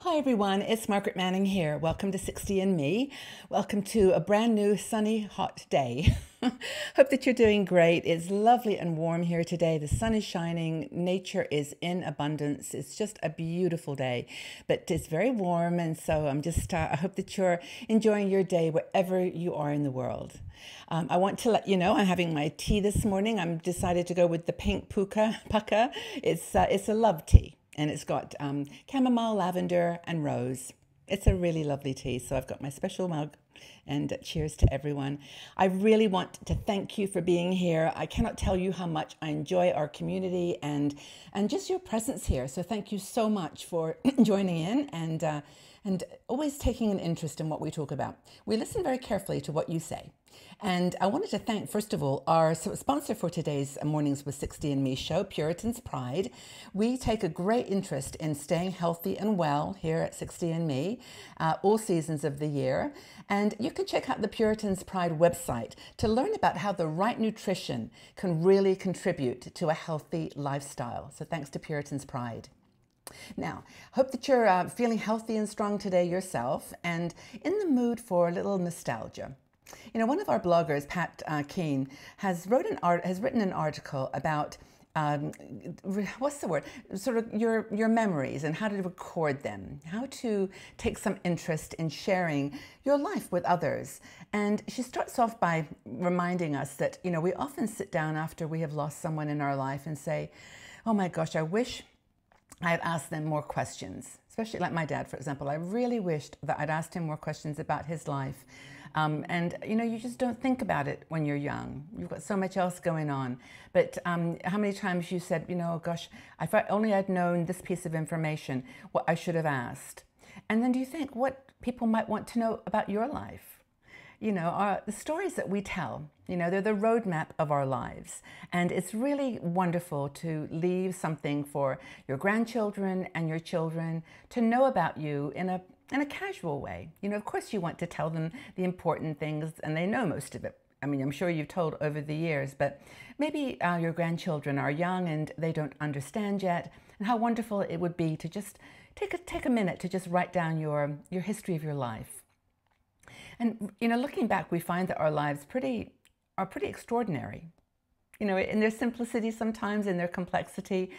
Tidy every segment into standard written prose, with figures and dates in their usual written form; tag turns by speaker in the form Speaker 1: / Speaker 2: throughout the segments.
Speaker 1: Hi everyone, it's Margaret Manning here. Welcome to 60 and Me. Welcome to a brand new sunny, hot day. Hope that you're doing great. It's lovely and warm here today. The sun is shining. Nature is in abundance. It's just a beautiful day, but it's very warm. And so I hope that you're enjoying your day wherever you are in the world. I want to let you know I'm having my tea this morning. I'm decided to go with the pink pucca. It's a love tea. And it's got chamomile, lavender, and rose. It's a really lovely tea. So I've got my special mug, and cheers to everyone. I really want to thank you for being here. I cannot tell you how much I enjoy our community and just your presence here. So thank you so much for joining in and always taking an interest in what we talk about. We listen very carefully to what you say. And I wanted to thank, first of all, our sponsor for today's Mornings with 60 and Me show, Puritan's Pride. We take a great interest in staying healthy and well here at 60 and Me, all seasons of the year. And you can check out the Puritan's Pride website to learn about how the right nutrition can really contribute to a healthy lifestyle. So thanks to Puritan's Pride. Now, hope that you're feeling healthy and strong today yourself and in the mood for a little nostalgia. You know, one of our bloggers, Pat Keane, has written an article about what's the word? Sort of your memories and how to record them, how to take some interest in sharing your life with others. And she starts off by reminding us that, you know, we often sit down after we have lost someone in our life and say, oh my gosh, I wish I had asked them more questions, especially like my dad, for example. I really wished that I'd asked him more questions about his life. And, you know, you just don't think about it when you're young. You've got so much else going on. But how many times you said, you know, gosh, if I only had known this piece of information, what I should have asked. And then do you think what people might want to know about your life? You know, the stories that we tell, you know, they're the roadmap of our lives. And it's really wonderful to leave something for your grandchildren and your children to know about you in a casual way. You know, of course you want to tell them the important things and they know most of it. I mean, I'm sure you've told over the years, but maybe your grandchildren are young and they don't understand yet. And how wonderful it would be to just take a minute to just write down your history of your life. And, you know, looking back, we find that our lives are pretty extraordinary. You know, in their simplicity sometimes, in their complexity.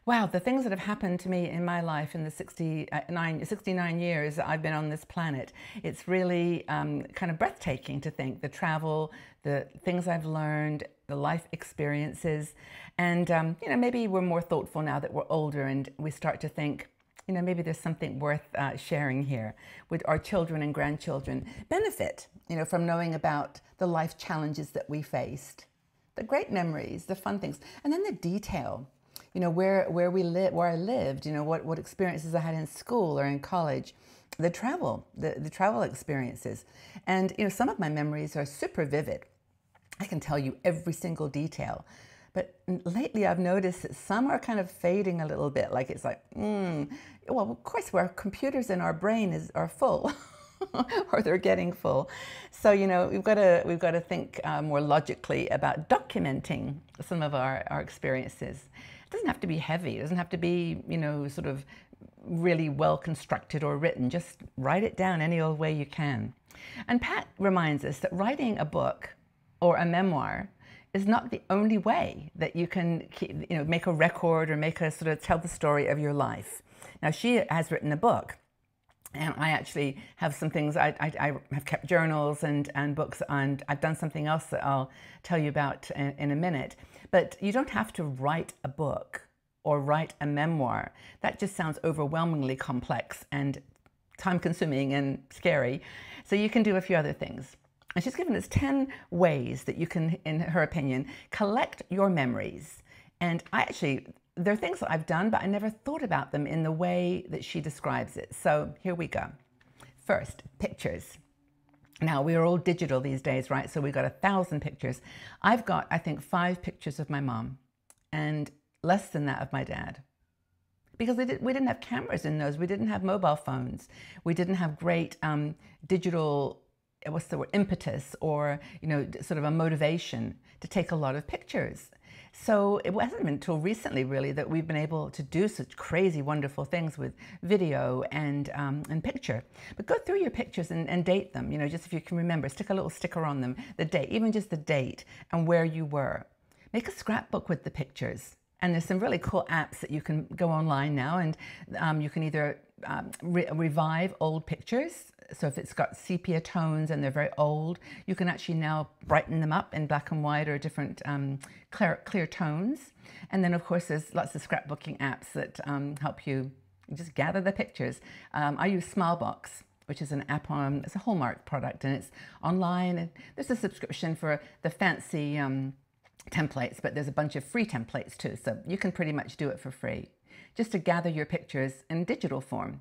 Speaker 1: Wow, the things that have happened to me in my life in the 69 years that I've been on this planet, it's really kind of breathtaking to think the travel, the things I've learned, the life experiences. And, you know, maybe we're more thoughtful now that we're older and we start to think, you know, maybe there's something worth sharing here with our children and grandchildren. Benefit, you know, from knowing about the life challenges that we faced, the great memories, the fun things, and then the detail. You know, where I lived, you know, what experiences I had in school or in college, the travel experiences. And, you know, some of my memories are super vivid. I can tell you every single detail. But lately I've noticed that some are kind of fading a little bit. Like it's like, well, of course, our computers in our brain are full. Or they're getting full. So, you know, we've got to think more logically about documenting some of our experiences. It doesn't have to be heavy. It doesn't have to be, you know, sort of really well constructed or written. Just write it down any old way you can. And Pat reminds us that writing a book or a memoir is not the only way that you can, you know, make a record or make a sort of tell the story of your life. Now, she has written a book. And I actually have some things, I have kept journals and books, and I've done something else that I'll tell you about in a minute. But you don't have to write a book or write a memoir. That just sounds overwhelmingly complex and time-consuming and scary. So you can do a few other things. And she's given us 10 ways that you can, in her opinion, collect your memories. And there are things that I've done, but I never thought about them in the way that she describes it. So here we go. First, pictures. Now, we are all digital these days, right? So we've got 1,000 pictures. I've got, I think, 5 pictures of my mom and less than that of my dad. Because we didn't have cameras in those. We didn't have mobile phones. We didn't have great digital, what's the word, impetus or, you know, sort of a motivation to take a lot of pictures. So it wasn't until recently, really, that we've been able to do such crazy, wonderful things with video and picture. But go through your pictures and date them. You know, just if you can remember, stick a little sticker on them, the date, even just the date and where you were. Make a scrapbook with the pictures. And there's some really cool apps that you can go online now, and you can either revive old pictures. So if it's got sepia tones and they're very old, you can actually now brighten them up in black and white or different clear tones. And then, of course, there's lots of scrapbooking apps that help you just gather the pictures. I use Smilebox, which is an app it's a Hallmark product, and it's online. And there's a subscription for the fancy templates, but there's a bunch of free templates too, so you can pretty much do it for free, just to gather your pictures in digital form.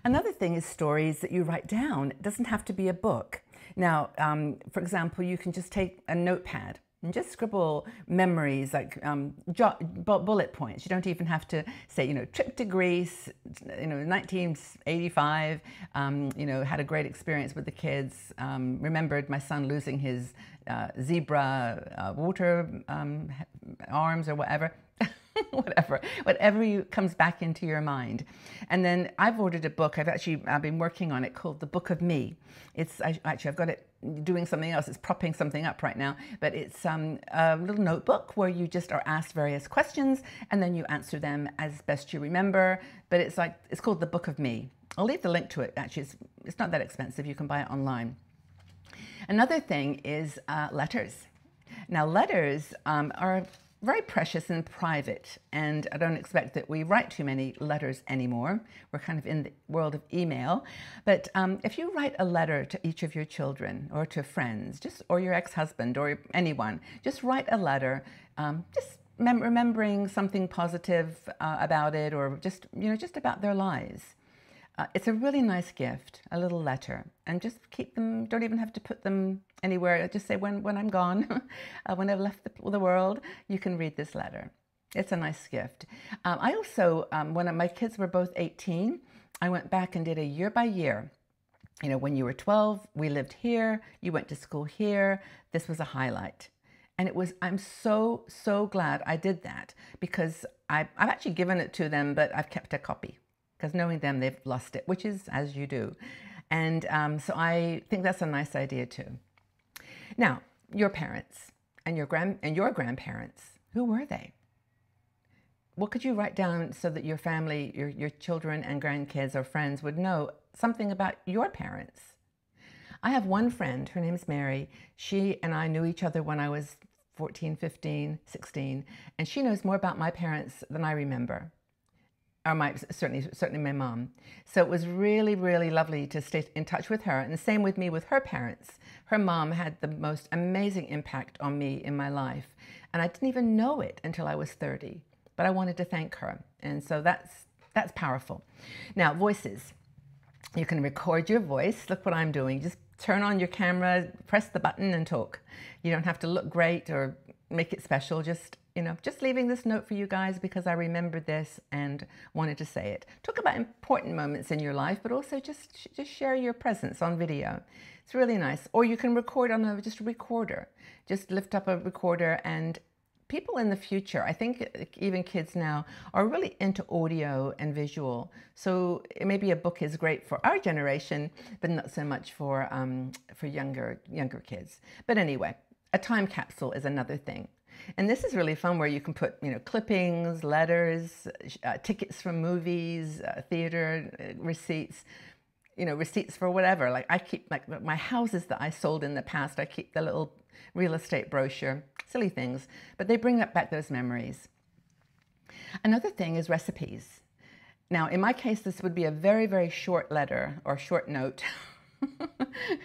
Speaker 1: Another thing is stories that you write down. It doesn't have to be a book. Now, for example, you can just take a notepad and just scribble memories, like bullet points. You don't even have to say, you know, trip to Greece, you know, 1985, you know, had a great experience with the kids, remembered my son losing his zebra water arms or whatever. whatever comes back into your mind. And then I've ordered a book. I've been working on it, called The Book of Me. I've got it doing something else. It's propping something up right now, but it's a little notebook where you just are asked various questions and then you answer them as best you remember. But it's called The Book of Me. I'll leave the link to it. Actually, it's not that expensive. You can buy it online. Another thing is letters. Now, letters are very precious and private, and I don't expect that we write too many letters anymore. We're kind of in the world of email. But if you write a letter to each of your children or to friends, or your ex-husband or anyone, just write a letter, just remembering something positive about it, or just about their lives. It's a really nice gift, a little letter, and just keep them. Don't even have to put them anywhere. Just say when I'm gone, when I've left the world, you can read this letter. It's a nice gift. I also, when my kids were both 18, I went back and did a year by year. You know, when you were 12, we lived here, you went to school here, this was a highlight. And I'm so, so glad I did that, because I've actually given it to them, but I've kept a copy. Because knowing them, they've lost it, which is as you do. And so I think that's a nice idea too. Now, your parents and your grandparents, who were they? What could you write down so that your family, your children and grandkids or friends would know something about your parents? I have one friend, her name's Mary. She and I knew each other when I was 14, 15, 16, and she knows more about my parents than I remember. Or certainly my mom. So it was really, really lovely to stay in touch with her. And the same with me with her parents. Her mom had the most amazing impact on me in my life. And I didn't even know it until I was 30. But I wanted to thank her. And so that's powerful. Now, voices. You can record your voice. Look what I'm doing. Just turn on your camera, press the button and talk. You don't have to look great or make it special. Just leaving this note for you guys because I remembered this and wanted to say it. Talk about important moments in your life, but also just share your presence on video. It's really nice. Or you can record on just a recorder. Just lift up a recorder, and people in the future, I think even kids now, are really into audio and visual. So maybe a book is great for our generation, but not so much for younger kids. But anyway, a time capsule is another thing. And this is really fun, where you can put, clippings, letters, tickets from movies, theater, receipts, receipts for whatever. Like I keep my houses that I sold in the past, I keep the little real estate brochure, silly things, but they bring back those memories. Another thing is recipes. Now, in my case, this would be a very, very short letter or short note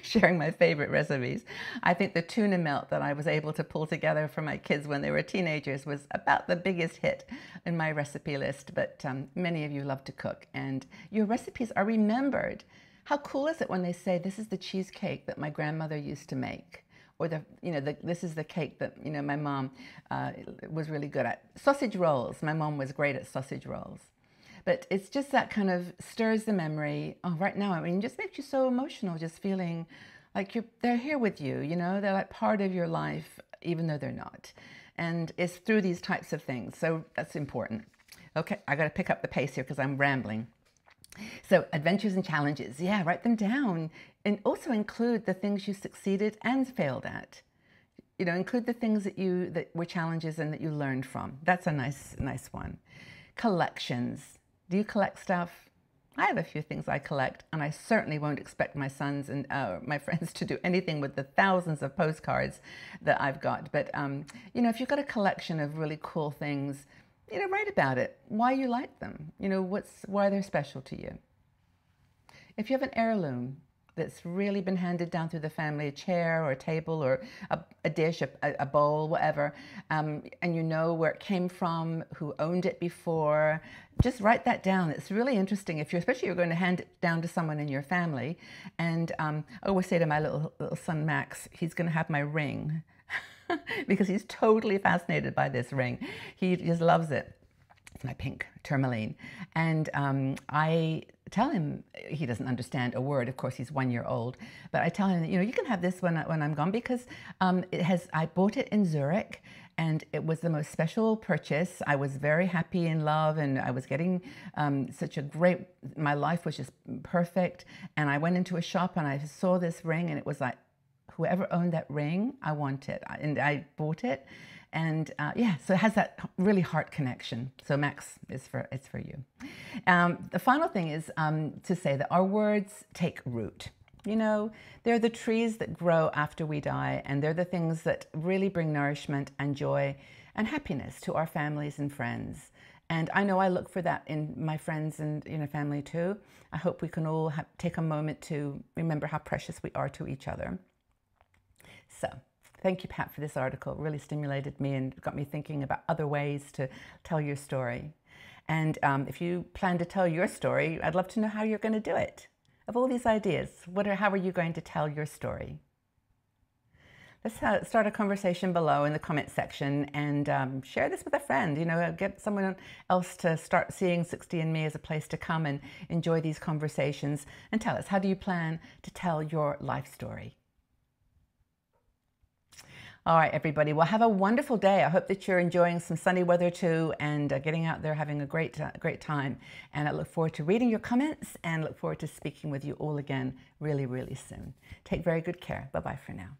Speaker 1: sharing my favorite recipes. I think the tuna melt that I was able to pull together for my kids when they were teenagers was about the biggest hit in my recipe list. But many of you love to cook, and your recipes are remembered. How cool is it when they say, this is the cheesecake that my grandmother used to make? Or this is the cake that my mom was really good at. Sausage rolls. My mom was great at sausage rolls. But it's just that kind of stirs the memory. Oh, right now, I mean, just makes you so emotional, just feeling like they're here with you, they're like part of your life, even though they're not. and it's through these types of things. So that's important. Okay, I got to pick up the pace here because I'm rambling. So adventures and challenges, yeah, write them down, and also include the things you succeeded and failed at. You know, include the things that were challenges and that you learned from. That's a nice one. Collections. Do you collect stuff? I have a few things I collect, and I certainly won't expect my sons and my friends to do anything with the thousands of postcards that I've got. But, you know, if you've got a collection of really cool things, you know, write about it, why you like them, you know, why they're special to you. If you have an heirloom that's really been handed down through the family, a chair or a table or a dish, a bowl, whatever, and you know where it came from, who owned it before, just write that down. It's really interesting especially if you're going to hand it down to someone in your family. And I always say to my little son, Max, he's going to have my ring because he's totally fascinated by this ring. He just loves it. It's my pink tourmaline. And I tell him, he doesn't understand a word. Of course, he's 1 year old. But I tell him, you know, you can have this when I'm gone because I bought it in Zurich and it was the most special purchase. I was very happy in love and I was getting my life was just perfect. And I went into a shop and I saw this ring and it was like, whoever owned that ring, I want it. And I bought it. And yeah, so it has that really heart connection. So Max, it's for you. The final thing is to say that our words take root. You know, they're the trees that grow after we die, and they're the things that really bring nourishment and joy and happiness to our families and friends. And I know I look for that in my friends and family too. I hope we can all take a moment to remember how precious we are to each other. So thank you, Pat, for this article. It really stimulated me and got me thinking about other ways to tell your story. And if you plan to tell your story, I'd love to know how you're going to do it. Of all these ideas, how are you going to tell your story? Let's start a conversation below in the comment section and share this with a friend. You know, get someone else to start seeing 60andMe as a place to come and enjoy these conversations. And tell us, how do you plan to tell your life story? All right, everybody. Well, have a wonderful day. I hope that you're enjoying some sunny weather too and getting out there, having a great time. And I look forward to reading your comments and look forward to speaking with you all again really, really soon. Take very good care. Bye-bye for now.